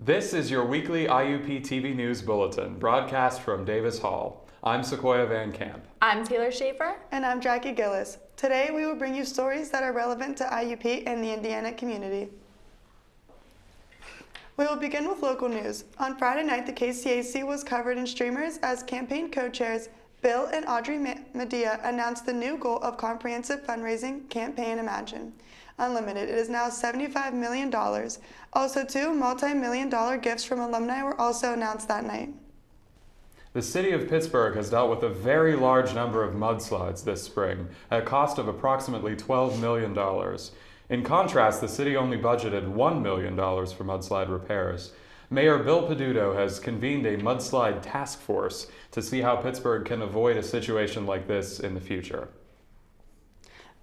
This is your weekly IUPTV News Bulletin, broadcast from Davis Hall. I'm Sequoia Van Camp. I'm Taylor Schaefer. And I'm Jackie Gillis. Today we will bring you stories that are relevant to IUP and the Indiana community. We will begin with local news. On Friday night, the KCAC was covered in streamers as campaign co-chairs Bill and Audrey Medea announced the new goal of comprehensive fundraising campaign Imagine Unlimited. It is now $75 million. Also, two multi-million-dollar gifts from alumni were also announced that night. The city of Pittsburgh has dealt with a very large number of mudslides this spring at a cost of approximately $12 million. In contrast, the city only budgeted $1 million for mudslide repairs. Mayor Bill Peduto has convened a mudslide task force to see how Pittsburgh can avoid a situation like this in the future.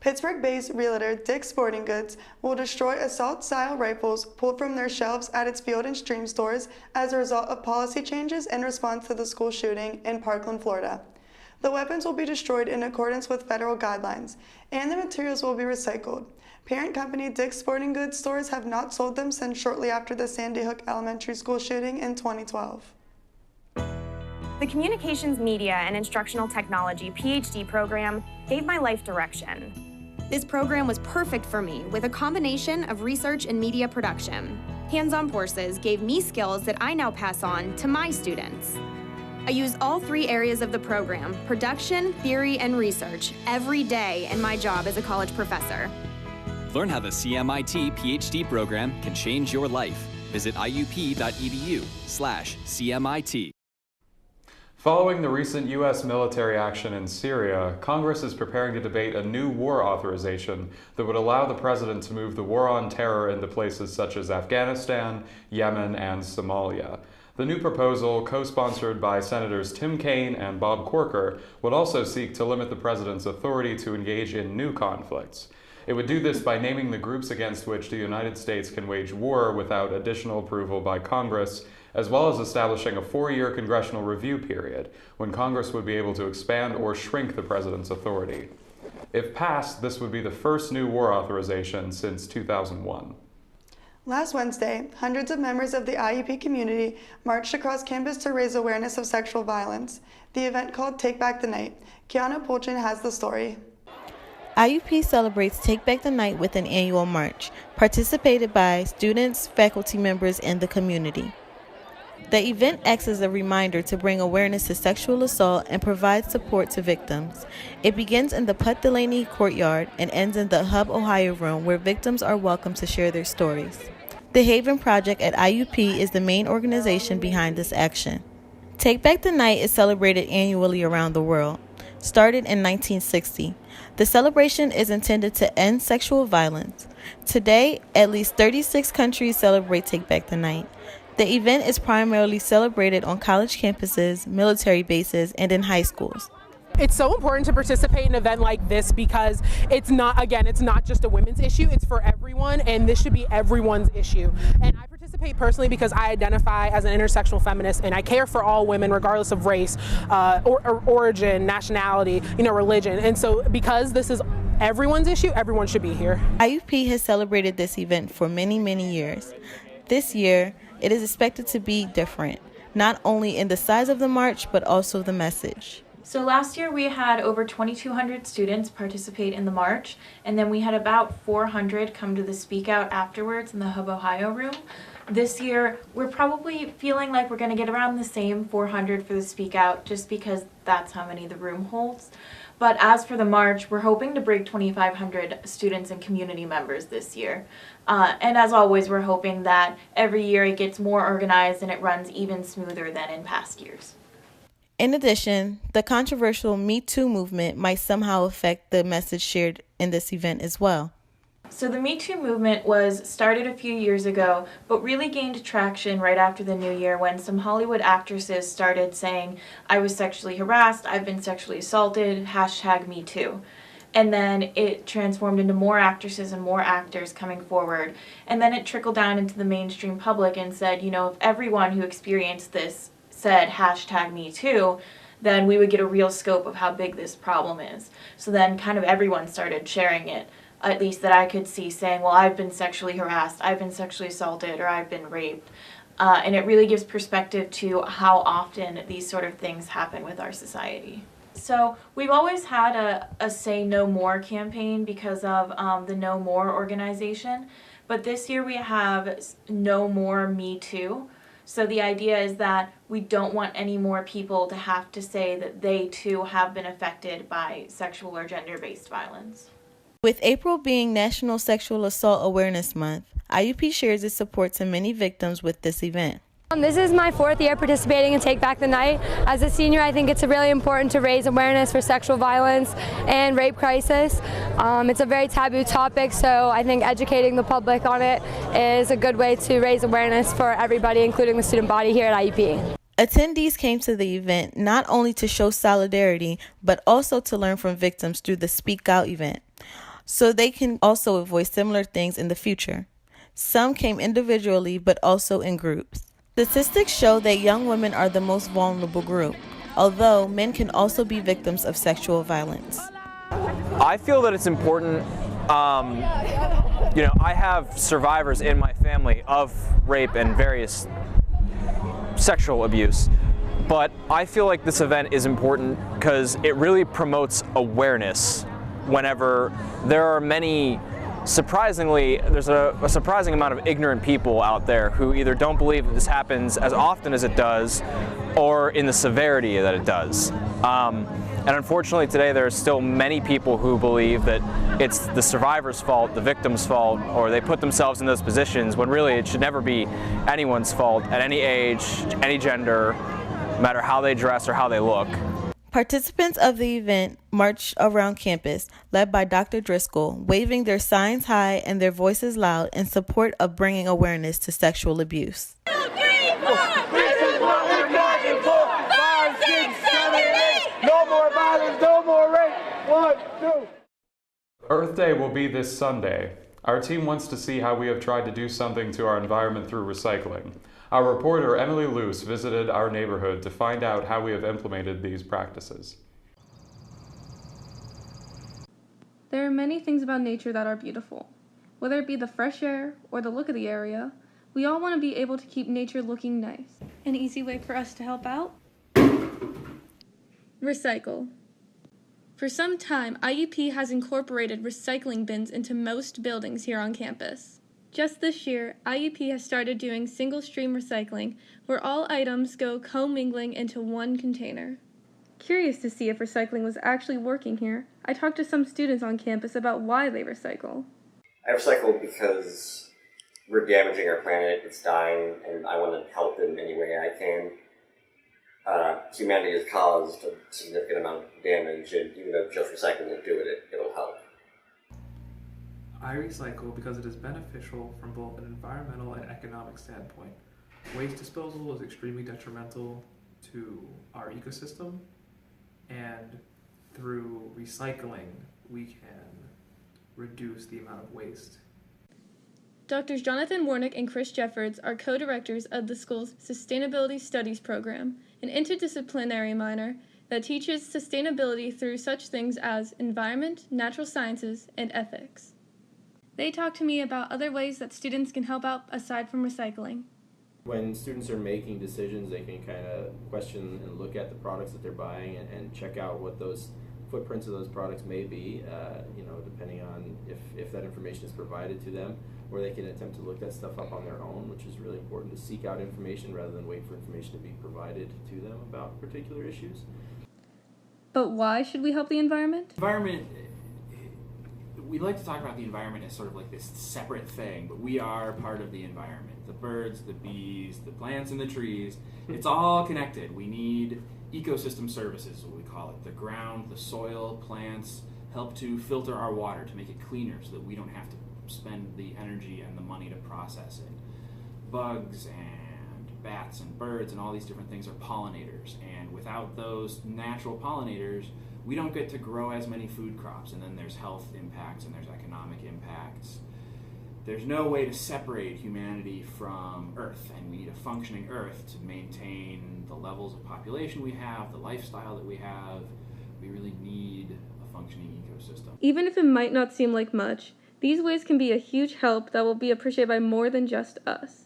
Pittsburgh-based realtor Dick's Sporting Goods will destroy assault-style rifles pulled from their shelves at its Field and Stream stores as a result of policy changes in response to the school shooting in Parkland, Florida. The weapons will be destroyed in accordance with federal guidelines, and the materials will be recycled. Parent company Dick's Sporting Goods stores have not sold them since shortly after the Sandy Hook Elementary School shooting in 2012. The Communications, Media, and Instructional Technology PhD program gave my life direction. This program was perfect for me with a combination of research and media production. Hands-on courses gave me skills that I now pass on to my students. I use all three areas of the program, production, theory, and research, every day in my job as a college professor. Learn how the CMIT PhD program can change your life. Visit iup.edu/CMIT. Following the recent U.S. military action in Syria, Congress is preparing to debate a new war authorization that would allow the president to move the war on terror into places such as Afghanistan, Yemen, and Somalia. The new proposal, co-sponsored by Senators Tim Kaine and Bob Corker, would also seek to limit the president's authority to engage in new conflicts. It would do this by naming the groups against which the United States can wage war without additional approval by Congress, as well as establishing a 4-year congressional review period, when Congress would be able to expand or shrink the president's authority. If passed, this would be the first new war authorization since 2001. Last Wednesday, hundreds of members of the IUP community marched across campus to raise awareness of sexual violence. The event called Take Back the Night. Kiana Polchin has the story. IUP celebrates Take Back the Night with an annual march, participated by students, faculty members, and the community. The event acts as a reminder to bring awareness to sexual assault and provide support to victims. It begins in the Putt Delaney courtyard and ends in the Hub Ohio room, where victims are welcome to share their stories. The Haven Project at IUP is the main organization behind this action. Take Back the Night is celebrated annually around the world. Started in 1960, the celebration is intended to end sexual violence. Today, at least 36 countries celebrate Take Back the Night. The event is primarily celebrated on college campuses, military bases, and in high schools. It's so important to participate in an event like this because it's not just a women's issue, it's for everyone, and this should be everyone's issue. And I participate personally because I identify as an intersectional feminist, and I care for all women regardless of race, or origin, nationality, religion. And so because this is everyone's issue, everyone should be here. IUP has celebrated this event for many, many years. This year, it is expected to be different, not only in the size of the march, but also the message. So last year we had over 2,200 students participate in the march, and then we had about 400 come to the Speak Out afterwards in the Hub Ohio room. This year we're probably feeling like we're going to get around the same 400 for the Speak Out, just because that's how many the room holds. But as for the march, we're hoping to break 2,500 students and community members this year. And as always, we're hoping that every year it gets more organized and it runs even smoother than in past years. In addition, the controversial Me Too movement might somehow affect the message shared in this event as well. So the Me Too movement was started a few years ago, but really gained traction right after the new year when some Hollywood actresses started saying, "I was sexually harassed, I've been sexually assaulted, #MeToo." And then it transformed into more actresses and more actors coming forward. And then it trickled down into the mainstream public and said, if everyone who experienced this said #MeToo, then we would get a real scope of how big this problem is. So then kind of everyone started sharing it, at least that I could see, saying, well, I've been sexually harassed, I've been sexually assaulted, or I've been raped. and it really gives perspective to how often these sort of things happen with our society. So we've always had a Say No More campaign because of the No More organization, but this year we have No More Me Too. So the idea is that we don't want any more people to have to say that they too have been affected by sexual or gender-based violence. With April being National Sexual Assault Awareness Month, IUP shares its support to many victims with this event. This is my 4th year participating in Take Back the Night. As a senior, I think it's really important to raise awareness for sexual violence and rape crisis. It's a very taboo topic, so I think educating the public on it is a good way to raise awareness for everybody, including the student body here at IUP. Attendees came to the event not only to show solidarity, but also to learn from victims through the Speak Out event, so they can also avoid similar things in the future. Some came individually, but also in groups. Statistics show that young women are the most vulnerable group, although men can also be victims of sexual violence. I feel that it's important, I have survivors in my family of rape and various sexual abuse, but I feel like this event is important because it really promotes awareness whenever there are many. Surprisingly, there's a surprising amount of ignorant people out there who either don't believe that this happens as often as it does or in the severity that it does. And unfortunately today there are still many people who believe that it's the survivor's fault, the victim's fault, or they put themselves in those positions when really it should never be anyone's fault at any age, any gender, no matter how they dress or how they look. Participants of the event marched around campus, led by Dr. Driscoll, waving their signs high and their voices loud in support of bringing awareness to sexual abuse. 2, 3, 4. This is what we're marching for. 5, 6, 7, 8. No more violence, no more rape. 1, 2. Earth Day will be this Sunday. Our team wants to see how we have tried to do something to our environment through recycling. Our reporter, Emily Luce, visited our neighborhood to find out how we have implemented these practices. There are many things about nature that are beautiful. Whether it be the fresh air or the look of the area, we all want to be able to keep nature looking nice. An easy way for us to help out? Recycle. For some time, IUP has incorporated recycling bins into most buildings here on campus. Just this year, IUP has started doing single-stream recycling, where all items go commingling into one container. Curious to see if recycling was actually working here, I talked to some students on campus about why they recycle. I recycle because we're damaging our planet, it's dying, and I want to help in any way I can. Humanity has caused a significant amount of damage, and even though just recycling won't do it, it'll help. I recycle because it is beneficial from both an environmental and economic standpoint. Waste disposal is extremely detrimental to our ecosystem, and through recycling, we can reduce the amount of waste. Drs. Jonathan Warnick and Chris Jeffords are co-directors of the school's Sustainability Studies program, an interdisciplinary minor that teaches sustainability through such things as environment, natural sciences, and ethics. They talked to me about other ways that students can help out aside from recycling. When students are making decisions, they can kind of question and look at the products that they're buying and check out what those footprints of those products may be, depending on if that information is provided to them, or they can attempt to look that stuff up on their own, which is really important to seek out information rather than wait for information to be provided to them about particular issues. But why should we help the environment? We like to talk about the environment as sort of like this separate thing, but we are part of the environment. The birds, the bees, the plants and the trees, it's all connected. We need ecosystem services, what we call it. The ground, the soil, plants help to filter our water to make it cleaner so that we don't have to spend the energy and the money to process it. Bugs and bats and birds and all these different things are pollinators, and without those natural pollinators, we don't get to grow as many food crops, and then there's health impacts and there's economic impacts. There's no way to separate humanity from Earth, and we need a functioning Earth to maintain the levels of population we have, the lifestyle that we have. We really need a functioning ecosystem. Even if it might not seem like much, these ways can be a huge help that will be appreciated by more than just us.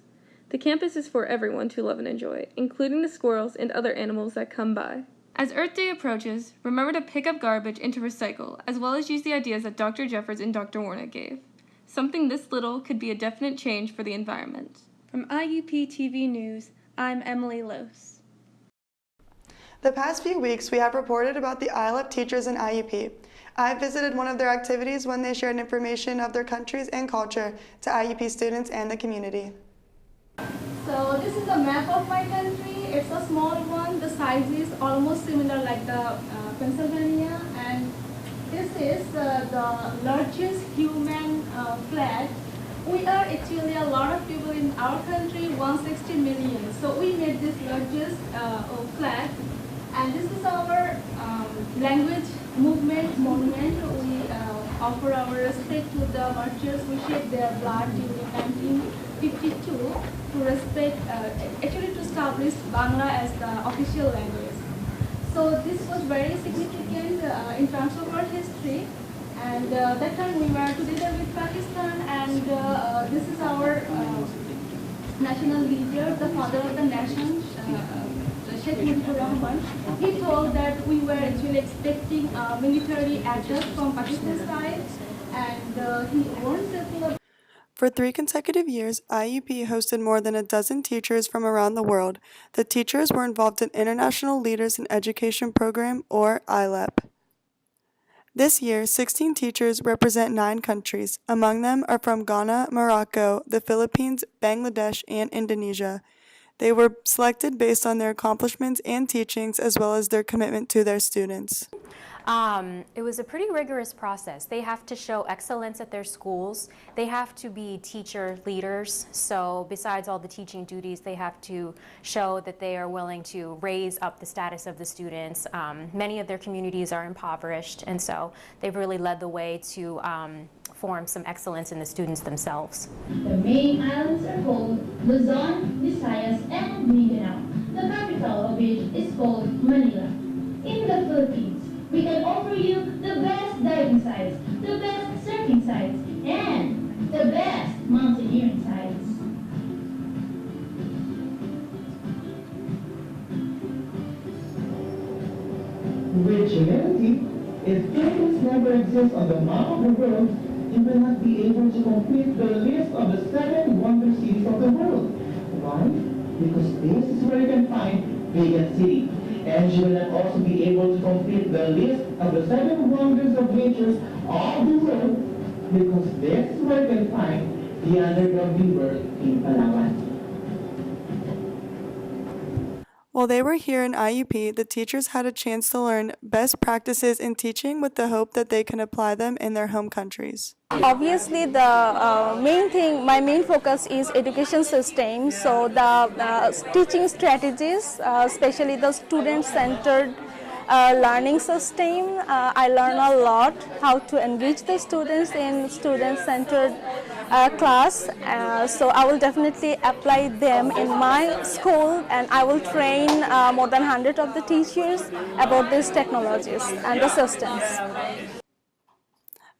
The campus is for everyone to love and enjoy, including the squirrels and other animals that come by. As Earth Day approaches, remember to pick up garbage and to recycle, as well as use the ideas that Dr. Jeffers and Dr. Warnick gave. Something this little could be a definite change for the environment. From IUPTV News, I'm Emily Lose. The past few weeks, we have reported about the ILUP teachers in IUP. I visited one of their activities when they shared information of their countries and culture to IUP students and the community. So this is a map of my country. It's a small one. The size is almost similar like the Pennsylvania, and this is the largest human flag. We are actually a lot of people in our country, 160 million. So we made this largest flag, and this is our language movement monument. We offer our respect to the martyrs who shed their blood during 1952 to respect, actually to establish Bangla as the official language. So this was very significant in terms of our history. And that time we were together with Pakistan, and this is our national leader, the father of the nation, Sheikh Mujibur Rahman. He told that we were actually expecting a military attack from Pakistan side, and he warned people. For 3 consecutive years, IUP hosted more than a dozen teachers from around the world. The teachers were involved in International Leaders in Education Program, or ILEP. This year, 16 teachers represent 9 countries. Among them are from Ghana, Morocco, the Philippines, Bangladesh, and Indonesia. They were selected based on their accomplishments and teachings, as well as their commitment to their students. It was a pretty rigorous process. They have to show excellence at their schools. They have to be teacher leaders. So besides all the teaching duties, they have to show that they are willing to raise up the status of the students. Many of their communities are impoverished, and so they've really led the way to form some excellence in the students themselves. The main islands are called Luzon, Visayas, and Mindanao, the capital of which is called Manila. In the Philippines, we can offer you the best diving sites, the best surfing sites, and the best mountaineering sites. With humanity, if campus never exists on the map of the world, you will not be able to complete the list of the 7 wonder cities of the world. Why? Because this is where you can find Vegas City. And you will not also be able to complete the list of the 7 wonders of nature of the world, because this is where you can find the underground river in Palawan. While they were here in IUP, the teachers had a chance to learn best practices in teaching with the hope that they can apply them in their home countries. Obviously, my main focus is education system. So the teaching strategies, especially the student-centered learning system, I learn a lot how to enrich the students in student-centered class. So I will definitely apply them in my school, and I will train more than 100 of the teachers about these technologies and the systems.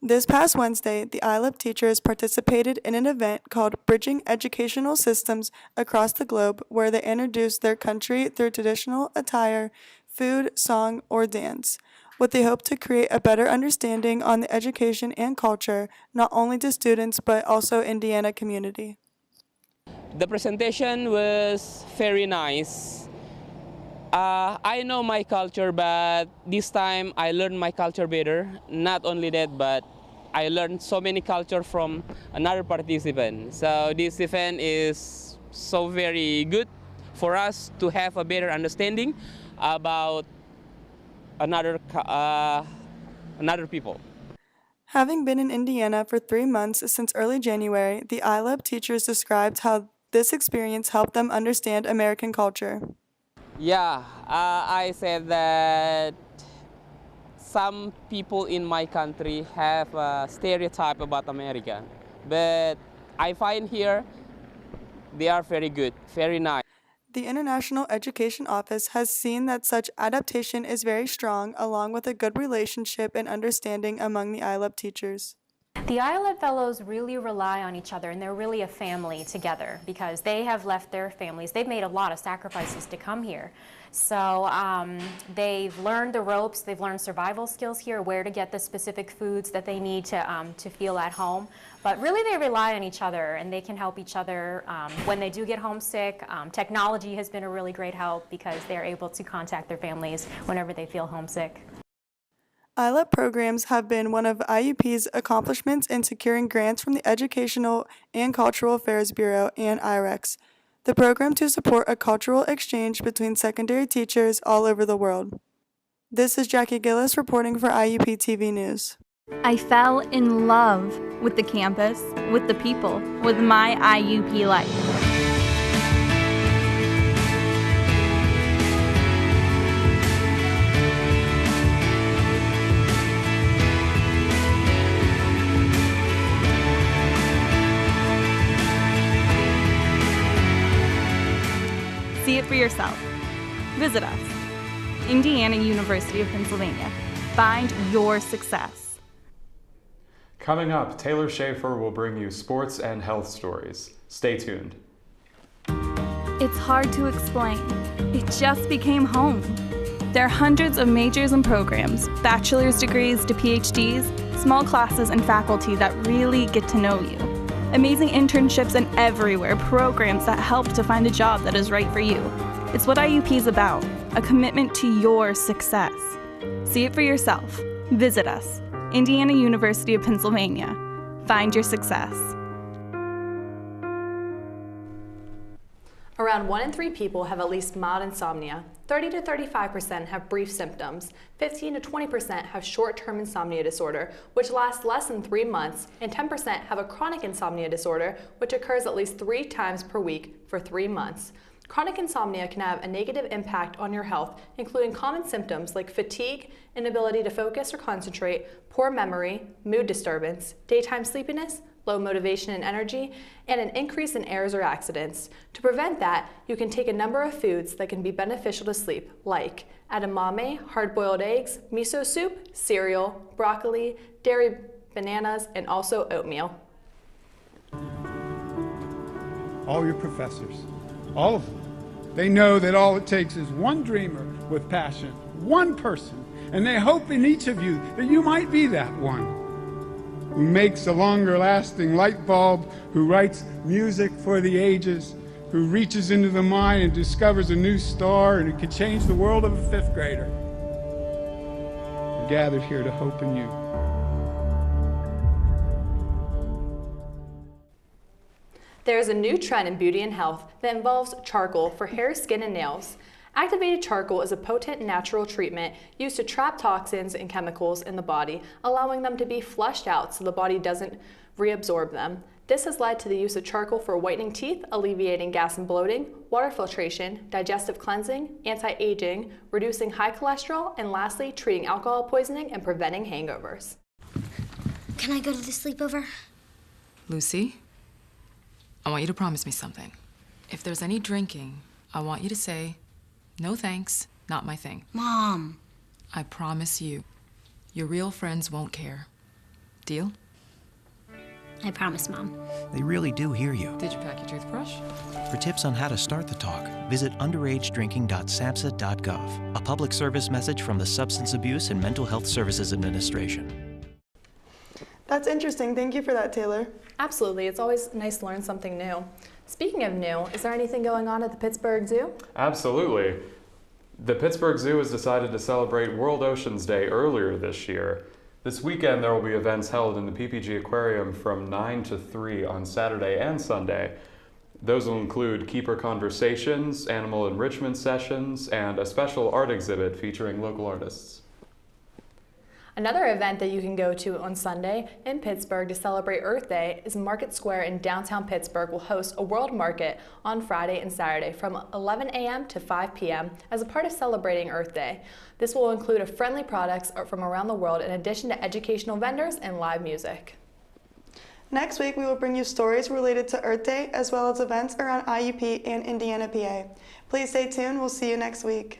This past Wednesday, the ILEP teachers participated in an event called Bridging Educational Systems Across the Globe, where they introduced their country through traditional attire, food, song, or dance, with the hope to create a better understanding on the education and culture, not only to students, but also Indiana community. The presentation was very nice. I know my culture, but this time I learned my culture better. Not only that, but I learned so many culture from another participant. So this event is so very good for us to have a better understanding about another people. Having been in Indiana for 3 months since early January, the ILEP teachers described how this experience helped them understand American culture. Yeah, I said that some people in my country have a stereotype about America, but I find here they are very good, very nice. The International Education Office has seen that such adaptation is very strong, along with a good relationship and understanding among the ILEP teachers. The ILED Fellows really rely on each other, and they're really a family together because they have left their families. They've made a lot of sacrifices to come here. So they've learned the ropes, they've learned survival skills here, where to get the specific foods that they need to feel at home. But really they rely on each other, and they can help each other when they do get homesick. Technology has been a really great help because they're able to contact their families whenever they feel homesick. ILEP programs have been one of IUP's accomplishments in securing grants from the Educational and Cultural Affairs Bureau and IREX, the program to support a cultural exchange between secondary teachers all over the world. This is Jackie Gillis reporting for IUPTV News. I fell in love with the campus, with the people, with my IUP life. See it for yourself. Visit us. Indiana University of Pennsylvania. Find your success. Coming up, Taylor Schaefer will bring you sports and health stories. Stay tuned. It's hard to explain. It just became home. There are hundreds of majors and programs, bachelor's degrees to PhDs, small classes and faculty that really get to know you. Amazing internships and everywhere, programs that help to find a job that is right for you. It's what IUP is about, a commitment to your success. See it for yourself. Visit us. Indiana University of Pennsylvania. Find your success. Around 1 in 3 people have at least mild insomnia. 30 to 35% have brief symptoms. 15 to 20% have short-term insomnia disorder, which lasts less than 3 months, and 10% have a chronic insomnia disorder, which occurs at least 3 times per week for 3 months. Chronic insomnia can have a negative impact on your health, including common symptoms like fatigue, inability to focus or concentrate, poor memory, mood disturbance, daytime sleepiness, low motivation and energy, and an increase in errors or accidents. To prevent that, you can take a number of foods that can be beneficial to sleep, like edamame, hard-boiled eggs, miso soup, cereal, broccoli, dairy, bananas, and also oatmeal. All your professors, all of them, they know that all it takes is one dreamer with passion, one person, and they hope in each of you that you might be that one who makes a longer-lasting light bulb, who writes music for the ages, who reaches into the mind and discovers a new star and who can change the world of a 5th grader. We're gathered here to hope in you. There is a new trend in beauty and health that involves charcoal for hair, skin, and nails. Activated charcoal is a potent natural treatment used to trap toxins and chemicals in the body, allowing them to be flushed out so the body doesn't reabsorb them. This has led to the use of charcoal for whitening teeth, alleviating gas and bloating, water filtration, digestive cleansing, anti-aging, reducing high cholesterol, and lastly, treating alcohol poisoning and preventing hangovers. Can I go to the sleepover? Lucy, I want you to promise me something. If there's any drinking, I want you to say, "No thanks, not my thing." Mom. I promise you, your real friends won't care. Deal? I promise, Mom. They really do hear you. Did you pack your toothbrush? For tips on how to start the talk, visit underagedrinking.samhsa.gov, a public service message from the Substance Abuse and Mental Health Services Administration. That's interesting. Thank you for that, Taylor. Absolutely. It's always nice to learn something new. Speaking of new, is there anything going on at the Pittsburgh Zoo? Absolutely. The Pittsburgh Zoo has decided to celebrate World Oceans Day earlier this year. This weekend there will be events held in the PPG Aquarium from 9 to 3 on Saturday and Sunday. Those will include keeper conversations, animal enrichment sessions, and a special art exhibit featuring local artists. Another event that you can go to on Sunday in Pittsburgh to celebrate Earth Day is Market Square in downtown Pittsburgh will host a world market on Friday and Saturday from 11 a.m. to 5 p.m. as a part of celebrating Earth Day. This will include a friendly products from around the world in addition to educational vendors and live music. Next week, we will bring you stories related to Earth Day as well as events around IUP and Indiana, PA. Please stay tuned. We'll see you next week.